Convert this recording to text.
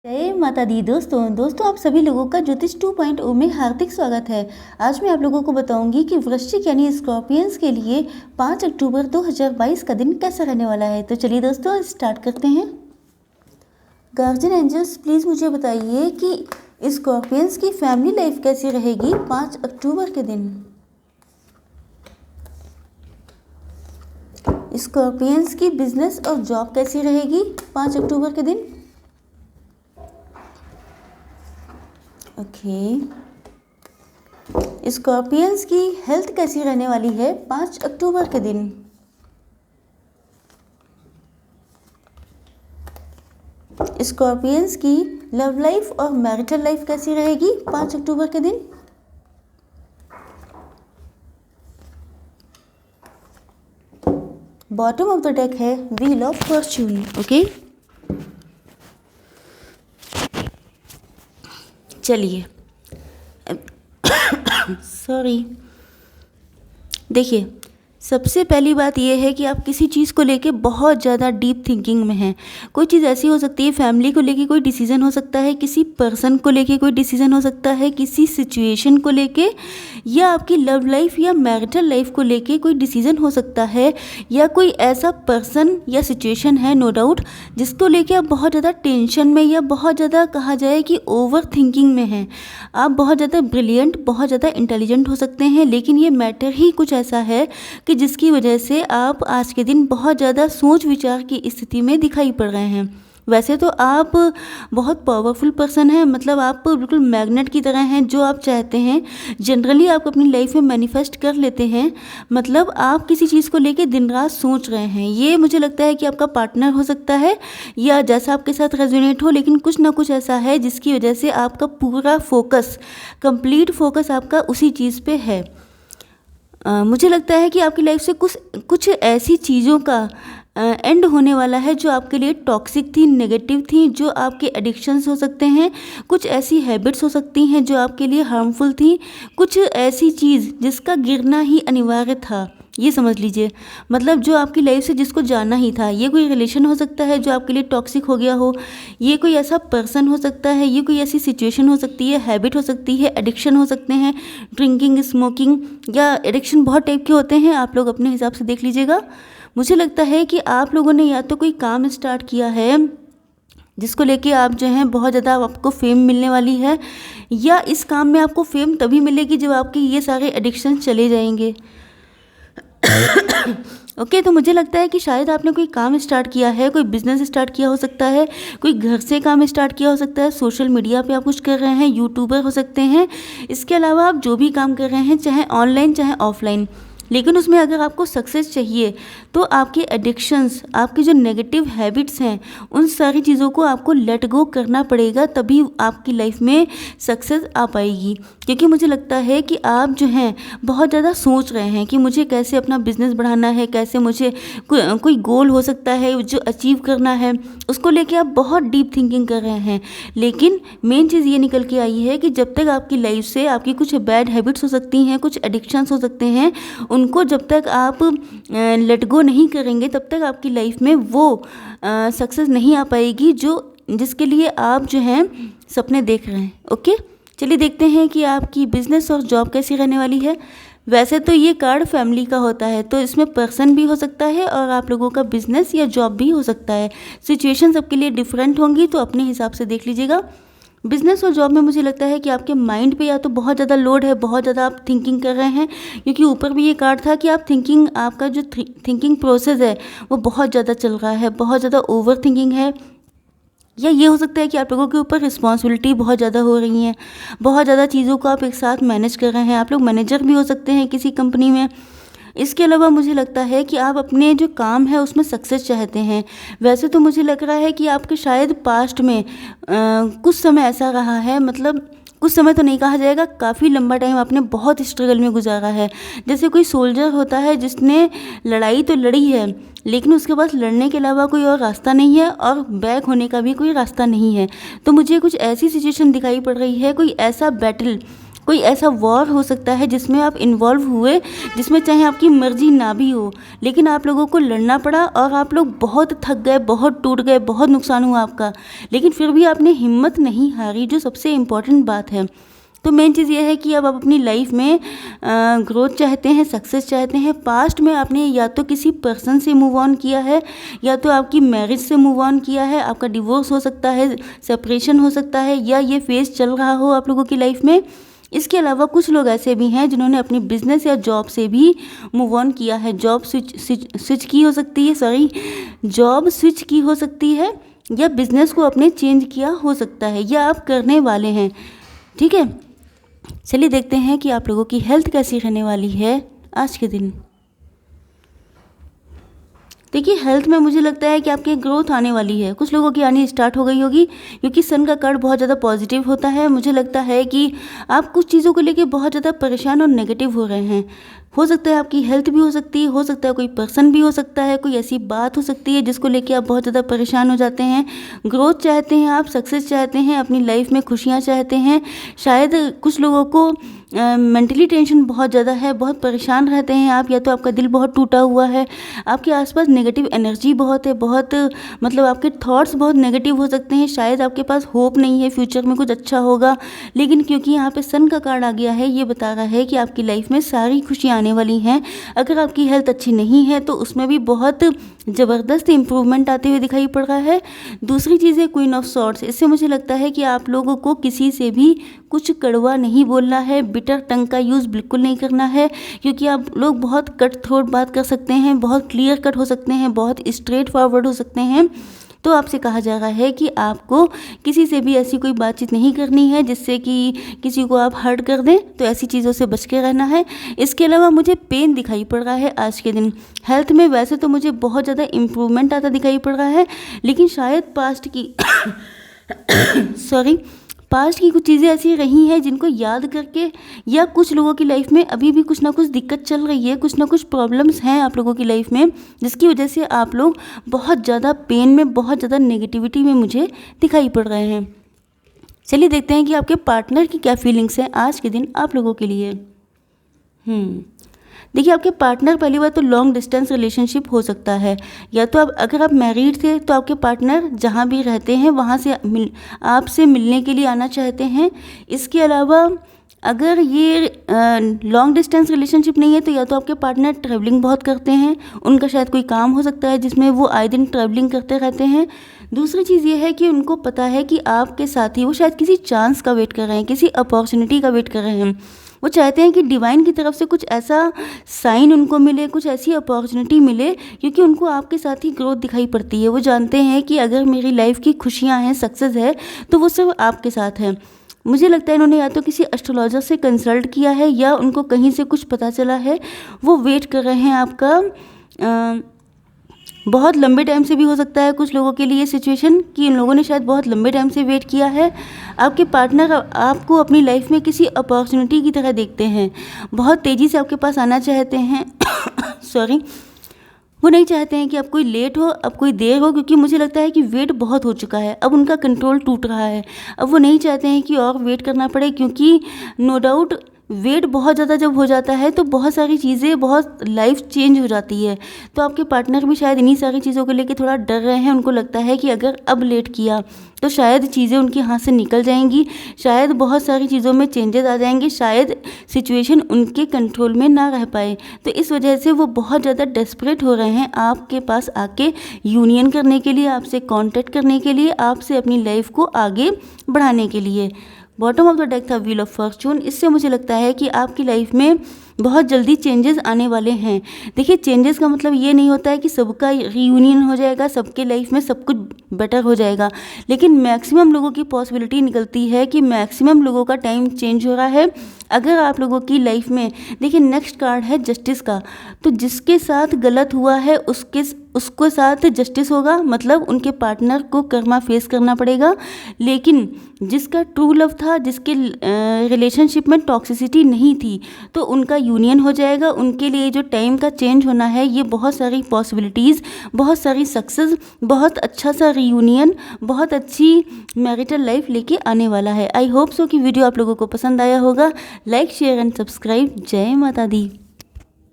जय माता दी दोस्तों आप सभी लोगों का ज्योतिष 2.0 में हार्दिक स्वागत है। आज मैं आप लोगों को बताऊंगी कि वृश्चिक यानी स्कॉर्पियंस के लिए 5 अक्टूबर 2022 का दिन कैसा रहने वाला है। तो चलिए दोस्तों स्टार्ट करते हैं। गार्जियन एंजल्स प्लीज़ मुझे बताइए कि स्कॉर्पियंस की फैमिली लाइफ कैसी रहेगी 5 अक्टूबर के दिन। स्कॉर्पियंस की बिजनेस और जॉब कैसी रहेगी 5 अक्टूबर के दिन। ओके, स्कॉर्पियंस की हेल्थ कैसी रहने वाली है 5 अक्टूबर के दिन। स्कॉर्पियंस की लव लाइफ और मैरिटल लाइफ कैसी रहेगी 5 अक्टूबर के दिन। बॉटम ऑफ द डेक है व्हील ऑफ फॉर्च्यून। ओके, चलिए सॉरी, देखिए सबसे पहली बात यह है कि आप किसी चीज़ को लेके बहुत ज़्यादा डीप थिंकिंग में हैं। कोई चीज़ ऐसी हो सकती है, फैमिली को लेके कोई डिसीजन हो सकता है, किसी पर्सन को लेके कोई डिसीजन हो सकता है, किसी सिचुएशन को लेके, या आपकी लव लाइफ या मैरिटल लाइफ को लेके कोई डिसीजन हो सकता है, या कोई ऐसा पर्सन या सिचुएशन है नो डाउट जिसको लेके आप बहुत ज़्यादा टेंशन में या बहुत ज़्यादा कहा जाए कि ओवर थिंकिंग में हैं। आप बहुत ज़्यादा ब्रिलियंट, बहुत ज़्यादा इंटेलिजेंट हो सकते हैं, लेकिन ये मैटर ही कुछ ऐसा है कि जिसकी वजह से आप आज के दिन बहुत ज़्यादा सोच विचार की स्थिति में दिखाई पड़ रहे हैं। वैसे तो आप बहुत पावरफुल पर्सन हैं, मतलब आप बिल्कुल मैग्नेट की तरह हैं। जो आप चाहते हैं जनरली आप अपनी लाइफ में मैनिफेस्ट कर लेते हैं। मतलब आप किसी चीज़ को लेके दिन रात सोच रहे हैं। ये मुझे लगता है कि आपका पार्टनर हो सकता है या जैसा आपके साथ रेजोनेट हो, लेकिन कुछ ना कुछ ऐसा है जिसकी वजह से आपका पूरा फोकस, कंप्लीट फोकस आपका उसी चीज़ पे है। मुझे लगता है कि आपकी लाइफ से कुछ ऐसी चीज़ों का एंड होने वाला है जो आपके लिए टॉक्सिक थी, नेगेटिव थी, जो आपके एडिक्शंस हो सकते हैं, कुछ ऐसी हैबिट्स हो सकती हैं जो आपके लिए हार्मफुल थी, कुछ ऐसी चीज़ जिसका गिरना ही अनिवार्य था, ये समझ लीजिए। मतलब जो आपकी लाइफ से जिसको जाना ही था। ये कोई रिलेशन हो सकता है जो आपके लिए टॉक्सिक हो गया हो, ये कोई ऐसा पर्सन हो सकता है, ये कोई ऐसी सिचुएशन हो सकती है, हैबिट हो सकती है, एडिक्शन हो सकते हैं, ड्रिंकिंग, स्मोकिंग, या एडिक्शन बहुत टाइप के होते हैं। आप लोग अपने हिसाब से देख लीजिएगा। मुझे लगता है कि आप लोगों ने या तो कोई काम स्टार्ट किया है जिसको लेके आप जो हैं बहुत ज़्यादा आपको फेम मिलने वाली है, या इस काम में आपको फेम तभी मिलेगी जब आपके ये सारे एडिक्शन चले जाएंगे। ओके, तो मुझे लगता है कि शायद आपने कोई काम स्टार्ट किया है, कोई बिजनेस स्टार्ट किया हो सकता है, कोई घर से काम स्टार्ट किया हो सकता है, सोशल मीडिया पे आप कुछ कर रहे हैं, यूट्यूबर हो सकते हैं। इसके अलावा आप जो भी काम कर रहे हैं, चाहे ऑनलाइन चाहे ऑफलाइन, लेकिन उसमें अगर आपको सक्सेस चाहिए तो आपके एडिक्शंस, आपकी जो नेगेटिव हैबिट्स हैं, उन सारी चीज़ों को आपको लेट गो करना पड़ेगा, तभी आपकी लाइफ में सक्सेस आ पाएगी। क्योंकि मुझे लगता है कि आप जो हैं बहुत ज़्यादा सोच रहे हैं कि मुझे कैसे अपना बिजनेस बढ़ाना है, कैसे मुझे कोई गोल हो सकता है जो अचीव करना है, उसको लेके आप बहुत डीप थिंकिंग कर रहे हैं। लेकिन मेन चीज़ ये निकल के आई है कि जब तक आपकी लाइफ से आपकी कुछ बैड हैबिट्स हो सकती हैं, कुछ एडिक्शंस हो सकते हैं, उनको जब तक आप लेट गो नहीं करेंगे तब तक आपकी लाइफ में वो सक्सेस नहीं आ पाएगी जिसके लिए आप जो हैं सपने देख रहे हैं। ओके, चलिए देखते हैं कि आपकी बिजनेस और जॉब कैसी रहने वाली है। वैसे तो ये कार्ड फैमिली का होता है, तो इसमें पर्सन भी हो सकता है और आप लोगों का बिजनेस या जॉब भी हो सकता है। सिचुएशन सबके लिए डिफरेंट होंगी, तो अपने हिसाब से देख लीजिएगा। बिजनेस और जॉब में मुझे लगता है कि आपके माइंड पे या तो बहुत ज़्यादा लोड है, बहुत ज़्यादा आप थिंकिंग कर रहे हैं, क्योंकि ऊपर भी ये कार्ड था कि आप थिंकिंग, आपका जो थिंकिंग प्रोसेस है वो बहुत ज़्यादा चल रहा है, बहुत ज़्यादा ओवर थिंकिंग है। या ये हो सकता है कि आप लोगों के ऊपर रिस्पॉन्सिबिलिटी बहुत ज़्यादा हो रही हैं, बहुत ज़्यादा चीज़ों को आप एक साथ मैनेज कर रहे हैं। आप लोग मैनेजर भी हो सकते हैं किसी कंपनी में। इसके अलावा मुझे लगता है कि आप अपने जो काम है उसमें सक्सेस चाहते हैं। वैसे तो मुझे लग रहा है कि आपके शायद पास्ट में कुछ समय ऐसा रहा है, मतलब कुछ समय तो नहीं कहा जाएगा, काफ़ी लंबा टाइम आपने बहुत स्ट्रगल में गुजारा है। जैसे कोई सोल्जर होता है जिसने लड़ाई तो लड़ी है, लेकिन उसके पास लड़ने के अलावा कोई और रास्ता नहीं है और बैक होने का भी कोई रास्ता नहीं है। तो मुझे कुछ ऐसी सिचुएशन दिखाई पड़ रही है, कोई ऐसा बैटल, कोई ऐसा वॉर हो सकता है जिसमें आप इन्वॉल्व हुए, जिसमें चाहे आपकी मर्जी ना भी हो, लेकिन आप लोगों को लड़ना पड़ा और आप लोग बहुत थक गए, बहुत टूट गए, बहुत नुकसान हुआ आपका, लेकिन फिर भी आपने हिम्मत नहीं हारी, जो सबसे इम्पॉर्टेंट बात है। तो मेन चीज़ ये है कि अब आप अपनी लाइफ में ग्रोथ चाहते हैं, सक्सेस चाहते हैं। पास्ट में आपने या तो किसी पर्सन से मूव ऑन किया है, या तो आपकी मैरिज से मूव ऑन किया है, आपका डिवोर्स हो सकता है, सेपरेशन हो सकता है, या ये फेज चल रहा हो आप लोगों की लाइफ में। इसके अलावा कुछ लोग ऐसे भी हैं जिन्होंने अपनी बिजनेस या जॉब से भी मूव ऑन किया है। जॉब स्विच की हो सकती है, जॉब स्विच की हो सकती है, या बिजनेस को अपने चेंज किया हो सकता है, या आप करने वाले हैं। ठीक है, चलिए देखते हैं कि आप लोगों की हेल्थ कैसी रहने वाली है आज के दिन। देखिए, हेल्थ में मुझे लगता है कि आपकी ग्रोथ आने वाली है, कुछ लोगों की आनी स्टार्ट हो गई होगी, क्योंकि सन का कार्ड बहुत ज़्यादा पॉजिटिव होता है। मुझे लगता है कि आप कुछ चीज़ों को लेके बहुत ज़्यादा परेशान और नेगेटिव हो रहे हैं। हो सकता है आपकी हेल्थ भी हो सकती है, हो सकता है कोई पर्सन भी हो सकता है, कोई ऐसी बात हो सकती है जिसको लेके आप बहुत ज़्यादा परेशान हो जाते हैं। ग्रोथ चाहते हैं आप, सक्सेस चाहते हैं, अपनी लाइफ में खुशियाँ चाहते हैं। शायद कुछ लोगों को मेंटली टेंशन बहुत ज़्यादा है, बहुत परेशान रहते हैं आप, या तो आपका दिल बहुत टूटा हुआ है, आपके आसपास नेगेटिव एनर्जी बहुत है, बहुत मतलब आपके थॉट्स बहुत नेगेटिव हो सकते हैं। शायद आपके पास होप नहीं है फ्यूचर में कुछ अच्छा होगा, लेकिन क्योंकि यहाँ पे सन का कार्ड आ गया है, ये बता रहा है कि आपकी लाइफ में सारी खुशियाँ आने वाली हैं। अगर आपकी हेल्थ अच्छी नहीं है तो उसमें भी बहुत ज़बरदस्त इंप्रूवमेंट आते हुए दिखाई पड़ रहा है। दूसरी चीज़ है क्वीन ऑफ सॉर्ड्स। इससे मुझे लगता है कि आप लोगों को किसी से भी कुछ कड़वा नहीं बोलना है, बिटर टंग का यूज़ बिल्कुल नहीं करना है, क्योंकि आप लोग बहुत कट थ्रोट बात कर सकते हैं, बहुत क्लियर कट हो सकते हैं, बहुत स्ट्रेट फॉरवर्ड हो सकते हैं। तो आपसे कहा जा रहा है कि आपको किसी से भी ऐसी कोई बातचीत नहीं करनी है जिससे कि किसी को आप हर्ट कर दें, तो ऐसी चीज़ों से बच के रहना है। इसके अलावा मुझे पेन दिखाई पड़ रहा है आज के दिन। हेल्थ में वैसे तो मुझे बहुत ज़्यादा इम्प्रूवमेंट आता दिखाई पड़ रहा है, लेकिन शायद पास्ट की पास्ट की कुछ चीज़ें ऐसी रही हैं जिनको याद करके, या कुछ लोगों की लाइफ में अभी भी कुछ ना कुछ दिक्कत चल रही है, कुछ ना कुछ प्रॉब्लम्स हैं आप लोगों की लाइफ में, जिसकी वजह से आप लोग बहुत ज़्यादा पेन में, बहुत ज़्यादा नेगेटिविटी में मुझे दिखाई पड़ रहे हैं। चलिए देखते हैं कि आपके पार्टनर की क्या फीलिंग्स हैं आज के दिन आप लोगों के लिए। देखिए, आपके पार्टनर पहली बात तो लॉन्ग डिस्टेंस रिलेशनशिप हो सकता है, या तो अगर आप मैरिड थे तो आपके पार्टनर जहाँ भी रहते हैं वहाँ से आपसे मिलने के लिए आना चाहते हैं। इसके अलावा अगर ये लॉन्ग डिस्टेंस रिलेशनशिप नहीं है तो या तो आपके पार्टनर ट्रैवलिंग बहुत करते हैं, उनका शायद कोई काम हो सकता है जिसमें वो आए दिन ट्रैवलिंग करते रहते हैं। दूसरी चीज़ ये है कि उनको पता है कि आपके साथ ही वो शायद किसी चांस का वेट कर रहे हैं, किसी अपॉर्चुनिटी का वेट कर रहे हैं। वो चाहते हैं कि डिवाइन की तरफ से कुछ ऐसा साइन उनको मिले, कुछ ऐसी अपॉर्चुनिटी मिले, क्योंकि उनको आपके साथ ही ग्रोथ दिखाई पड़ती है। वो जानते हैं कि अगर मेरी लाइफ की खुशियाँ हैं, सक्सेस है, तो वो सिर्फ आपके साथ है। मुझे लगता है इन्होंने या तो किसी एस्ट्रोलॉजर से कंसल्ट किया है, या उनको कहीं से कुछ पता चला है। वो वेट कर रहे हैं आपका बहुत लंबे टाइम से भी हो सकता है कुछ लोगों के लिए सिचुएशन कि इन लोगों ने शायद बहुत लंबे टाइम से वेट किया है। आपके पार्टनर आपको अपनी लाइफ में किसी अपॉर्चुनिटी की तरह देखते हैं, बहुत तेज़ी से आपके पास आना चाहते हैं वो नहीं चाहते हैं कि अब कोई लेट हो, अब कोई देर हो, क्योंकि मुझे लगता है कि वेट बहुत हो चुका है, अब उनका कंट्रोल टूट रहा है। अब वो नहीं चाहते हैं कि और वेट करना पड़े, क्योंकि नो डाउट वेट बहुत ज़्यादा जब हो जाता है तो बहुत सारी चीज़ें, बहुत लाइफ चेंज हो जाती है। तो आपके पार्टनर भी शायद इन्हीं सारी चीज़ों को लेके थोड़ा डर रहे हैं। उनको लगता है कि अगर अब लेट किया तो शायद चीज़ें उनके हाथ से निकल जाएंगी, शायद बहुत सारी चीज़ों में चेंजेस आ जाएंगे, शायद सिचुएशन उनके कंट्रोल में ना रह पाए। तो इस वजह से वो बहुत ज़्यादा डेस्परेट हो रहे हैं आपके पास आके यूनियन करने के लिए, आपसे कॉन्टैक्ट करने के लिए, आपसे अपनी लाइफ को आगे बढ़ाने के लिए। बॉटम ऑफ द डेक था व्हील ऑफ फॉर्चून। इससे मुझे लगता है कि आपकी लाइफ में बहुत जल्दी चेंजेस आने वाले हैं। देखिए, चेंजेस का मतलब ये नहीं होता है कि सबका रीयूनियन हो जाएगा, सबके लाइफ में सब कुछ बेटर हो जाएगा, लेकिन मैक्सिमम लोगों की पॉसिबिलिटी निकलती है कि मैक्सिमम लोगों का टाइम चेंज हो रहा है। अगर आप लोगों की लाइफ में, देखिए नेक्स्ट कार्ड है जस्टिस का, तो जिसके साथ गलत हुआ है उसके साथ जस्टिस होगा, मतलब उनके पार्टनर को कर्मा फेस करना पड़ेगा। लेकिन जिसका ट्रू लव था, जिसके रिलेशनशिप में टॉक्सिसिटी नहीं थी, तो उनका यूनियन हो जाएगा, उनके लिए जो टाइम का चेंज होना है, ये बहुत सारी पॉसिबिलिटीज़, बहुत सारी सक्सेस, बहुत अच्छा सा रियूनियन, बहुत अच्छी मैरिटल लाइफ लेके आने वाला है। आई होप सो कि वीडियो आप लोगों को पसंद आया होगा। Like share and subscribe. जय माता दी।